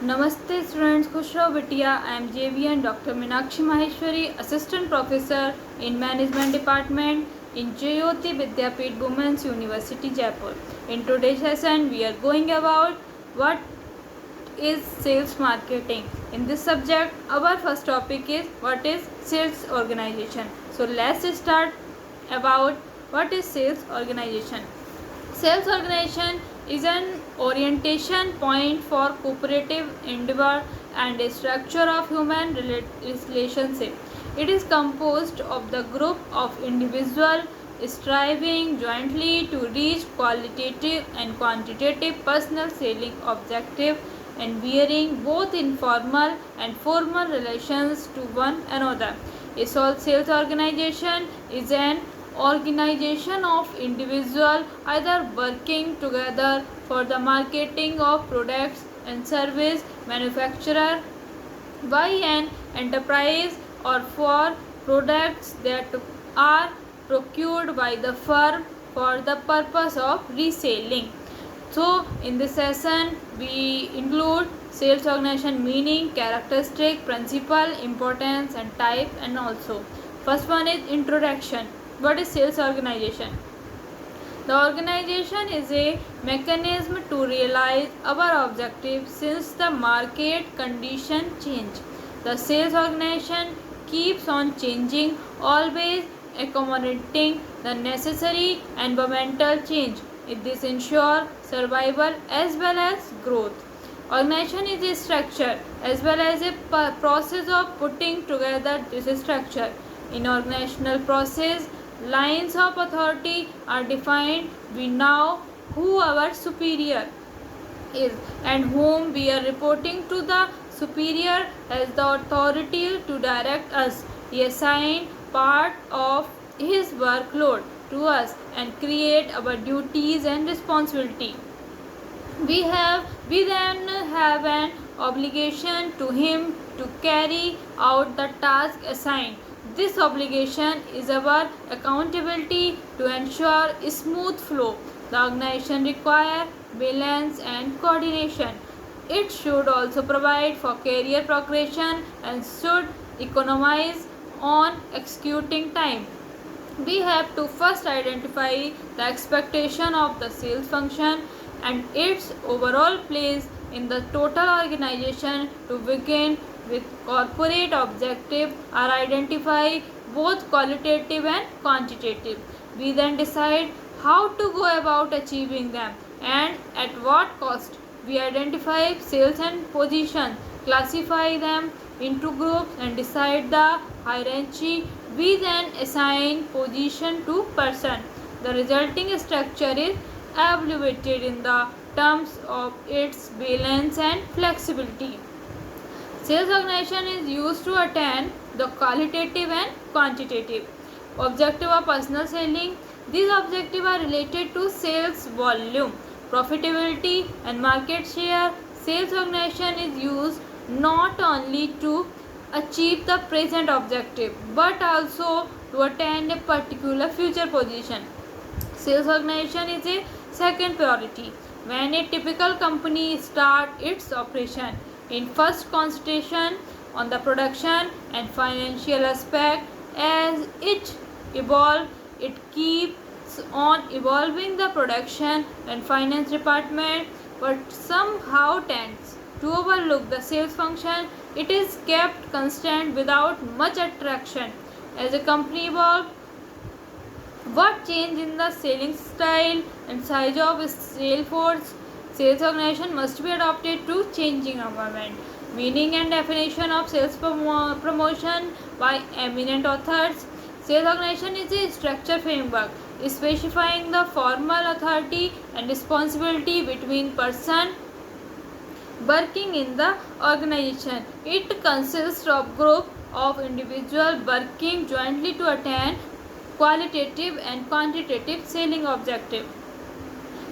Namaste students, Khushro Bitia. I am JVN Dr. Meenakshi Maheshwari, Assistant Professor in Management Department in Jyoti Vidyapeeth Women's University, Jaipur. In today's session, we are going about what is sales marketing. In this subject, our first topic is what is sales organization. So let's start about what is sales organization. Sales organization is an orientation point for cooperative endeavor and a structure of human relationship. It is composed of the group of individuals striving jointly to reach qualitative and quantitative personal selling objectives and bearing both informal and formal relations to one another. A sales organization is an organization of individuals either working together for the marketing of products and service manufactured by an enterprise or for products that are procured by the firm for the purpose of reselling. So in this session we include sales organization meaning, characteristic, principle, importance and type, and also first one is introduction. What is sales organization? The organization is a mechanism to realize our objective since the market condition change. The sales organization keeps on changing, always accommodating the necessary environmental change. This ensures survival as well as growth. Organization is a structure as well as a process of putting together this structure. In organizational process, lines of authority are defined. We know who our superior is and whom we are reporting to. The superior has the authority to direct us. He assigns part of his workload to us and create our duties and responsibility. We then have an obligation to him to carry out the task assigned. This obligation is our accountability to ensure smooth flow. The organization requires balance and coordination. It should also provide for career progression and should economize on executing time. We have to first identify the expectation of the sales function and its overall place in the total organization. To begin with, corporate objectives are identified, both qualitative and quantitative. We then decide how to go about achieving them and at what cost. We identify sales and position, classify them into groups and decide the hierarchy. We then assign position to person. The resulting structure is evaluated in the terms of its balance and flexibility. Sales organization is used to attain the qualitative and quantitative objective of personal selling. These objectives are related to sales volume, profitability and market share. Sales organization is used not only to achieve the present objective but also to attain a particular future position. Sales organization is a second priority when a typical company starts its operation. In first concentration on the production and financial aspect. As it evolves, it keeps on evolving the production and finance department, but somehow tends to overlook the sales function. It is kept constant without much attraction. As a company evolves, what change in the selling style and size of its sales force? Sales organization must be adapted to changing environment. Meaning and definition of sales promotion by eminent authors. Sales organization is a structure framework specifying the formal authority and responsibility between person working in the organization. It consists of group of individuals working jointly to attain qualitative and quantitative selling objective.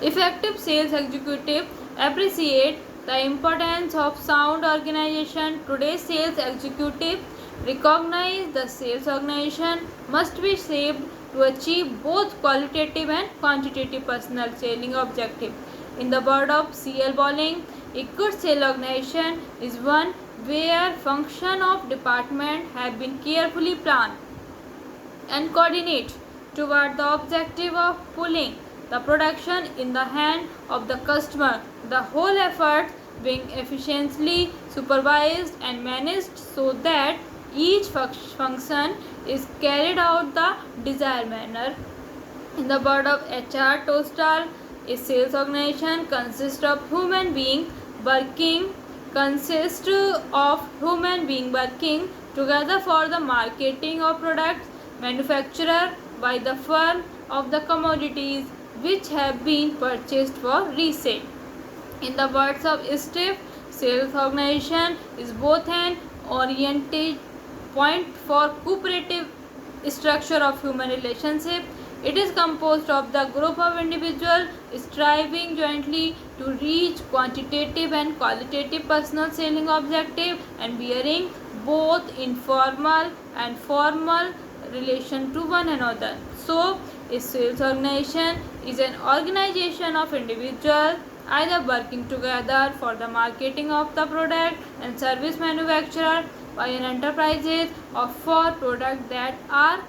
Effective sales executive appreciate the importance of sound organization. Today's sales executive recognize the sales organization must be shaped to achieve both qualitative and quantitative personal selling objective. In the word of C.L. Bolling, a good sales organization is one where function of department have been carefully planned and coordinate toward the objective of pulling the production in the hand of the customer, the whole effort being efficiently supervised and managed so that each function is carried out the desired manner. In the word of H.R. Tolstoy, a sales organization consists of human beings working together for the marketing of products manufactured by the firm of the commodities which have been purchased for resale. In the words of Steve, sales organization is both an oriented point for cooperative structure of human relationship. It is composed of the group of individuals striving jointly to reach quantitative and qualitative personal selling objective and bearing both informal and formal relation to one another. So, a sales organization is an organization of individuals either working together for the marketing of the product and service manufactured by an enterprise or for products that are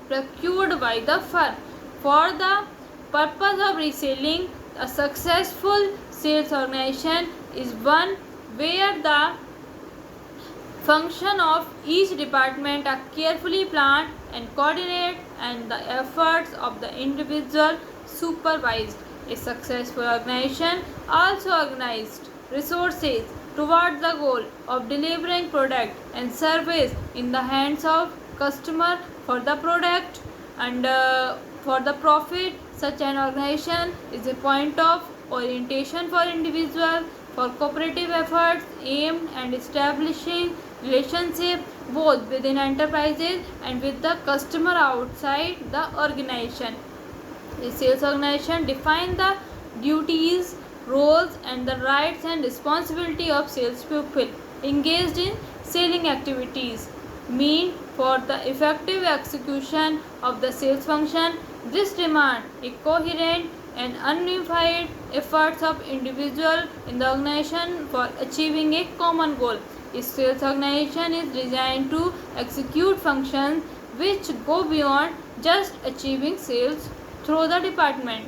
procured by the firm. For the purpose of reselling, a successful sales organization is one where the function of each department are carefully planned and coordinated and the efforts of the individual supervised. A successful organization also organized resources towards the goal of delivering product and service in the hands of customer for the product and for the profit. Such an organization is a point of orientation for individuals for cooperative efforts aimed at establishing relationship both within enterprises and with the customer outside the organization. A sales organization defines the duties, roles and the rights and responsibility of salespeople engaged in selling activities. Mean for the effective execution of the sales function, this demands a coherent and unified efforts of individuals in the organization for achieving a common goal. A sales organization is designed to execute functions which go beyond just achieving sales through the department.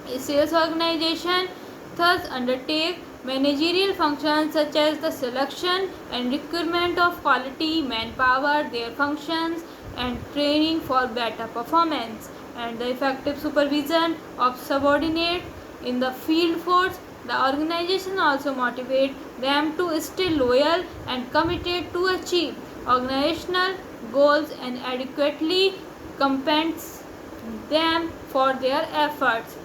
A sales organization thus undertakes managerial functions such as the selection and recruitment of quality manpower, their functions and training for better performance, and the effective supervision of subordinates in the field force. The organization also motivates them to stay loyal and committed to achieve organizational goals and adequately compensates them for their efforts.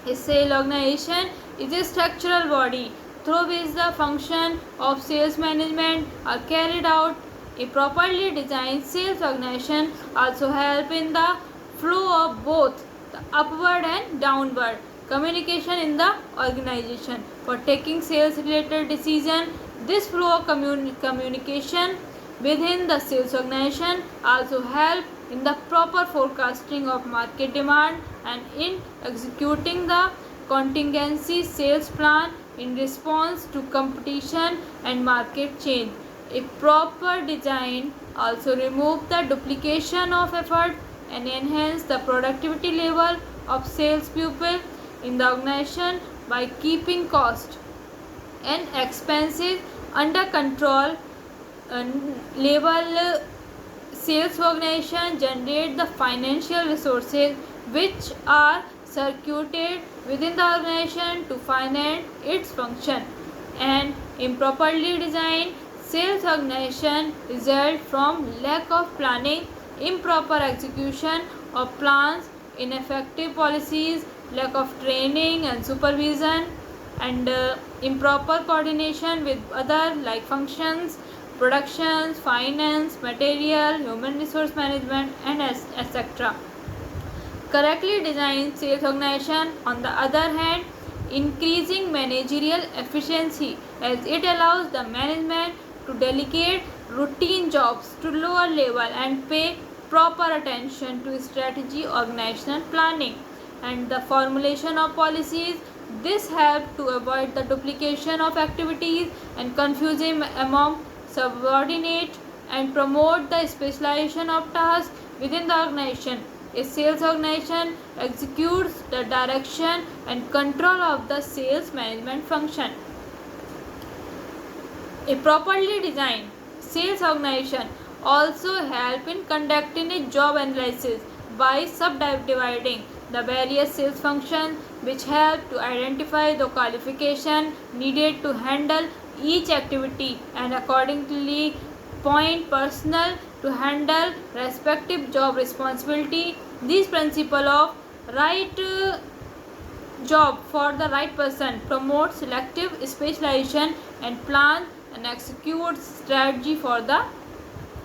A sales organization is a structural body through which the function of sales management are carried out. A properly designed sales organization also helps in the flow of both the upward and downward communication in the organization. For taking sales related decisions, this flow of communication within the sales organization also helps in the proper forecasting of market demand and in executing the contingency sales plan in response to competition and market change. A proper design also removes the duplication of effort and enhance the productivity level of salespeople in the organization by keeping cost and expenses under control. Level sales organization generate the financial resources which are circuited within the organization to finance its function. And improperly designed sales organization result from lack of planning, improper execution of plans, ineffective policies, lack of training and supervision, and improper coordination with other like functions, productions, finance, material, human resource management, and etc. Correctly designed sales organization, on the other hand, increasing managerial efficiency as it allows the management to delegate routine jobs to lower level and pay proper attention to strategy, organizational planning, and the formulation of policies This helps to avoid the duplication of activities and confusion among subordinates and promote the specialization of tasks within the organization. A sales organization executes the direction and control of the sales management function. A properly designed sales organization also helps in conducting a job analysis by subdividing the various sales functions, which help to identify the qualification needed to handle each activity and accordingly point personnel to handle respective job responsibility. This principle of right job for the right person promotes selective specialization and plan and execute strategy for the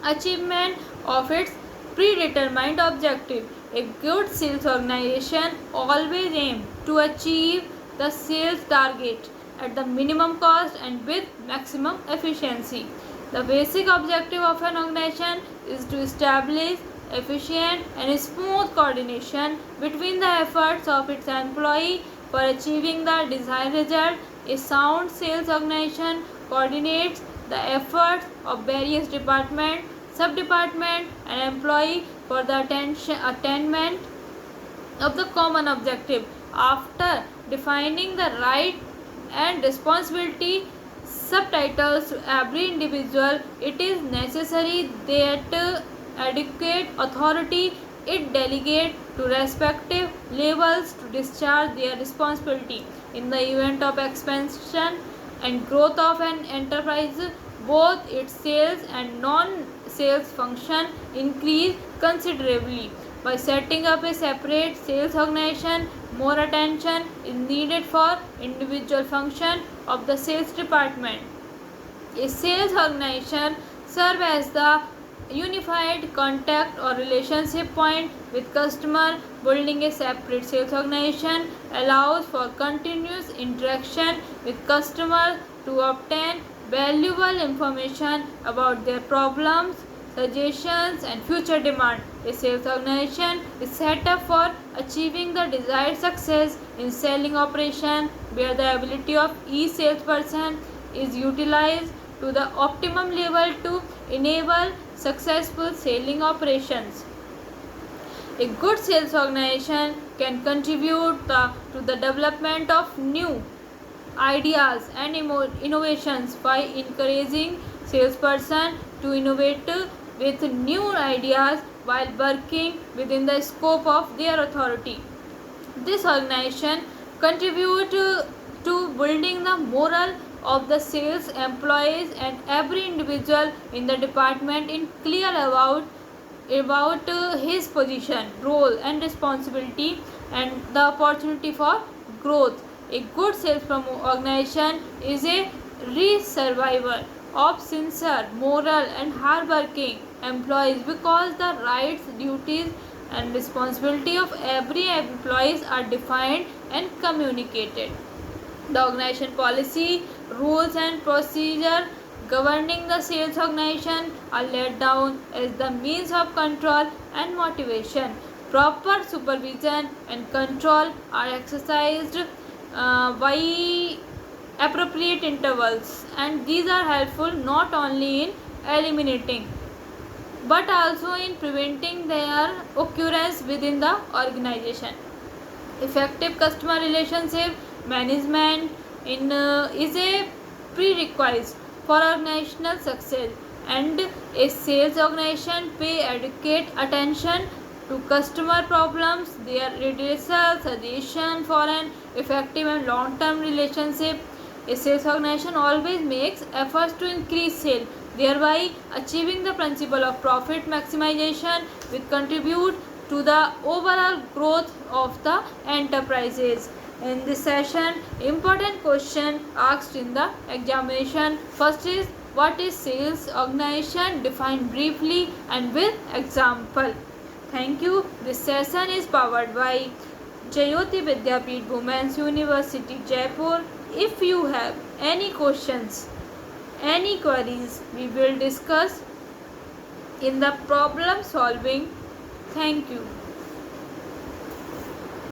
achievement of its predetermined objective. A good sales organization always aims to achieve the sales target at the minimum cost and with maximum efficiency. The basic objective of an organization is to establish efficient and smooth coordination between the efforts of its employee for achieving the desired result. A sound sales organization coordinates the efforts of various departments, sub-departments, and employees for the attainment of the common objective. After defining the right and responsibility subtitles to every individual, it is necessary that adequate authority it delegate to respective levels to discharge their responsibility. In the event of expansion and growth of an enterprise, both its sales and non-sales function increase considerably. By setting up a separate sales organization, more attention is needed for individual function of the sales department. A sales organization serves as the unified contact or relationship point with customer. Building a separate sales organization allows for continuous interaction with customers to obtain valuable information about their problems, suggestions, and future demand. A sales organization is set up for achieving the desired success in selling operation, where the ability of each salesperson is utilized to the optimum level to enable successful selling operations. A good sales organization can contribute to the development of new ideas and innovations by encouraging salesperson to innovate with new ideas while working within the scope of their authority. This organization contributes to building the morale of the sales employees, and every individual in the department is clear about his position, role, and responsibility, and the opportunity for growth. A good sales organization is a reservoir of sincere, moral, and hard-working employees, because the rights, duties, and responsibility of every employee are defined and communicated. The organization policy, rules, and procedure governing the sales organization are laid down as the means of control and motivation. Proper supervision and control are exercised by appropriate intervals, and these are helpful not only in eliminating but also in preventing their occurrence within the organization. Effective customer relationship management is a prerequisite for organizational success, and a sales organization pay adequate attention to customer problems, their redressal, suggestion for an effective and long-term relationship. A sales organization always makes efforts to increase sales, thereby achieving the principle of profit maximization, which contribute to the overall growth of the enterprises. In this session, important question asked in the examination. First is, what is sales organization? Define briefly and with example. Thank you. This session is powered by Jayoti Vidyapeeth Women's University, Jaipur. If you have any questions, any queries, we will discuss in the problem solving. Thank you.